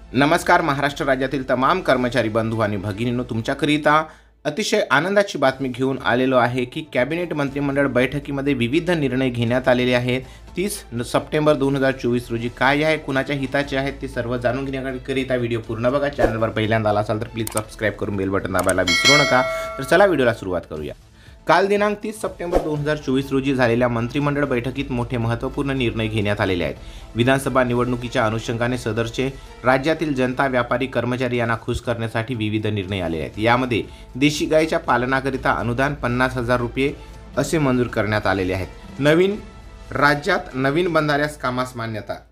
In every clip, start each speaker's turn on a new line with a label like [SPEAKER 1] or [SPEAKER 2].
[SPEAKER 1] नमस्कार महाराष्ट्र राज्यातील तमाम कर्मचारी बंधू आणि भगिनींनो, तुमच्याकरिता अतिशय आनंदाची बातमी घेऊन आलेलो आहे की कॅबिनेट मंत्रिमंडळ बैठकीमध्ये विविध निर्णय घेण्यात आलेले आहेत। 30 सप्टेंबर 2024 रोजी काय आहे, कुणाच्या हिताचे आहेत ते सर्व जाणून घेण्याकरिता व्हिडिओ पूर्ण बघा। चॅनलवर पहिल्यांदा आला असाल तर प्लीज सबस्क्राइब करून बेल बटन दाबायला विसरू नका। तर चला व्हिडिओला सुरुवात करूया। काल दिनांक 30 सप्टेंबर 2024 रोजी झालेल्या मंत्रिमंडळ बैठकीत मोठे महत्त्वपूर्ण निर्णय घेण्यात आलेले आहेत। विधानसभा निवडणुकीच्या अनुषंगाने सदरचे राज्यातील जनता, व्यापारी, कर्मचारी यांना खुश करण्यासाठी विविध निर्णय आले आहेत। यामध्ये देशी गायीच्या पालनाकरिता अनुदान 50,000 रुपये असे मंजूर करण्यात आलेले आहेत। राज्यात नवीन बंधाऱ्यास कामास मान्यता।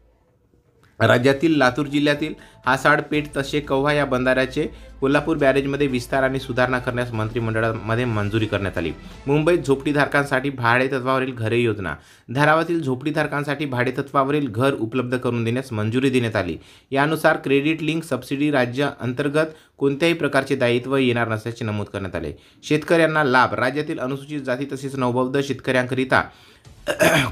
[SPEAKER 1] राज्यातील लातूर जिल्ह्यातील हासाड, पेठ, तसे कव्हा या बंधाऱ्याचे कोल्हापूर बॅरेजमध्ये विस्तार आणि सुधारणा करण्यास मंत्रिमंडळामध्ये मंजुरी करण्यात आली। मुंबईत झोपडीधारकांसाठी भाडेतत्वावरील घरे योजना। धारावातील झोपडीधारकांसाठी भाडेतत्वावरील घर उपलब्ध करून देण्यास मंजुरी देण्यात आली। यानुसार क्रेडिट लिंक सबसिडी राज्य अंतर्गत कोणत्याही प्रकारचे दायित्व येणार नसल्याचे नमूद करण्यात आले। शेतकऱ्यांना लाभ। राज्यातील अनुसूचित जाती तसेच नवबौद्ध शेतकऱ्यांकरिता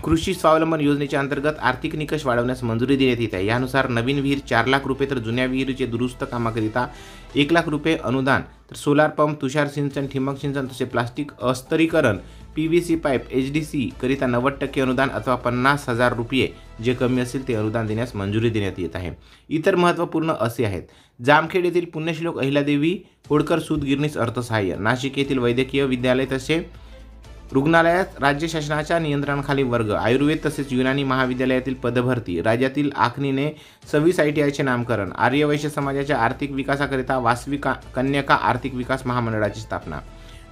[SPEAKER 1] कृषी स्वावलंबन योजनेच्या अंतर्गत आर्थिक निकष वाढवण्यास मंजुरी देण्यात येत आहे। यानुसार नवीन विहीर 4 लाख रुपये तर जुन्या विहिरीचे दुरुस्त कामाकरिता 1 लाख रुपये अनुदान, तर सोलार पंप, तुषार सिंचन, ठिबक सिंचन तसे प्लास्टिक अस्तरीकरण, PVC पाईप, HDC करिता 90% अनुदान अथवा 50,000 रुपये जे कमी असेल ते अनुदान देण्यास मंजुरी देण्यात येत आहे। इतर महत्त्वपूर्ण असे आहेत: जामखेड येथील पुण्यश्लोक अहिल्यादेवी होळकर सूतगिरणीस अर्थसहाय्य। नाशिक येथील वैद्यकीय विद्यालय तसे रुग्णालयात राज्य शासनाच्या नियंत्रणाखाली वर्ग। आयुर्वेद तसेच युनानी महाविद्यालयातील पदभरती। राज्यातील आखणीने 26 ITIचे नामकरण। आर्यवैश्य समाजाच्या आर्थिक विकासाकरिता वासवी कन्यका आर्थिक विकास महामंडळाची स्थापना।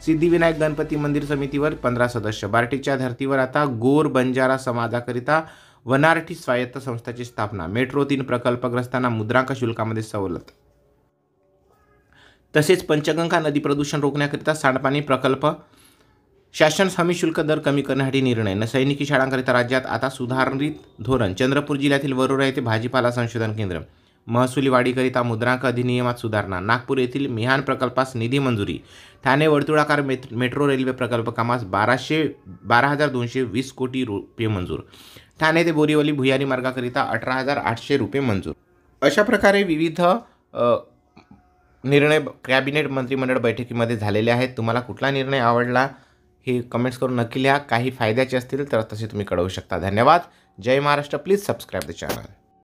[SPEAKER 1] सिद्धिविनायक गणपती मंदिर समितीवर 15 सदस्य। बार्टीच्या धर्तीवर आता गोर बंजारा समाजाकरिता वनारठी स्वायत्त संस्थेची स्थापना। मेट्रो 3 प्रकल्पग्रस्तांना मुद्रांक शुल्कामध्ये सवलत। तसेच पंचगंगा नदी प्रदूषण रोखण्याकरिता सांडपाणी प्रकल्प शासन हमी शुल्क दर कमी करण्यासाठी निर्णय। सैनिकी शाळांकरिता राज्यात आता सुधारित धोरण। चंद्रपूर जिल्ह्यातील वरोरा येथे भाजीपाला संशोधन केंद्र। महसुली वाढीकरिता मुद्रांक अधिनियमात सुधारणा। नागपूर येथील मिहान प्रकल्पास निधी मंजुरी। ठाणे वर्तुळाकार मेट्रो रेल्वे प्रकल्प कामास 12,220 कोटी रुपये मंजूर। ठाणे ते बोरिवली भुयारी मार्गाकरिता 18,800 रुपये मंजूर। अशा प्रकारे विविध निर्णय कॅबिनेट मंत्रिमंडळ बैठकीमध्ये झालेले आहेत। तुम्हाला कुठला निर्णय आवडला हे कमेंट्स करून नक्की लिहा। काही फायद्याचे असतील तर तसे तुम्ही कळवू शकता। धन्यवाद। जय Maharashtra. Please subscribe the channel.